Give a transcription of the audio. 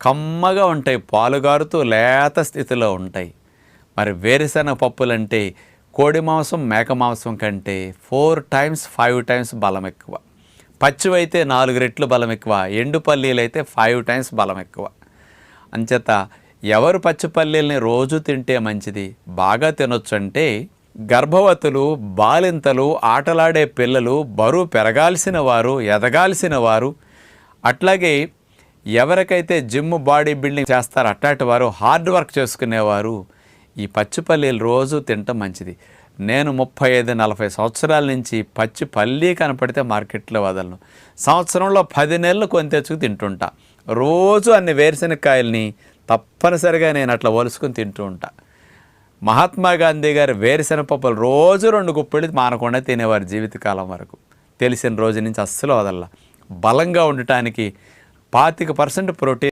కమ్మగా ఉంటాయి, పాలుగారుతూ లేత స్థితిలో ఉంటాయి. మరి వేరుశనగ పప్పులంటే కోడి మాంసం మేక మాంసం కంటే 4 times 5 times బలం ఎక్కువ. పచ్చివైతే 4 రెట్లు బలం ఎక్కువ, ఎండు పల్లీలు అయితే 5 times బలం ఎక్కువ. అంచేత ఎవరు పచ్చి పల్లీల్ని రోజు తింటే మంచిది, బాగా తినొచ్చు అంటే గర్భవతులు, బాలింతలు, ఆటలాడే పిల్లలు, బరువు పెరగాల్సిన వారు, ఎదగాల్సిన వారు, అట్లాగే ఎవరికైతే జిమ్ బాడీ బిల్డింగ్ చేస్తారో అట్లాంటి వారు, హార్డ్ వర్క్ చేసుకునేవారు ఈ పచ్చి పల్లీలు రోజు తినటం మంచిది. నేను 35-40 సంవత్సరాల నుంచి పచ్చి పల్లీ కనపడితే మార్కెట్లో వదలను. సంవత్సరంలో 10 నెలలు కొని తెచ్చుకు తింటుంటా. రోజు అన్ని వేరుశనగకాయల్ని తప్పనిసరిగా నేను అట్లా ఒలుసుకుని తింటూ ఉంటా. మహాత్మా గాంధీ గారు వేరుశనగ పప్పులు రోజు 2 గుప్పెళ్ళు మానకుండా తినేవారు జీవితకాలం వరకు. తెలిసిన రోజు నుంచి అస్సలు వదల్లా. బలంగా ఉండటానికి 25% ప్రోటీన్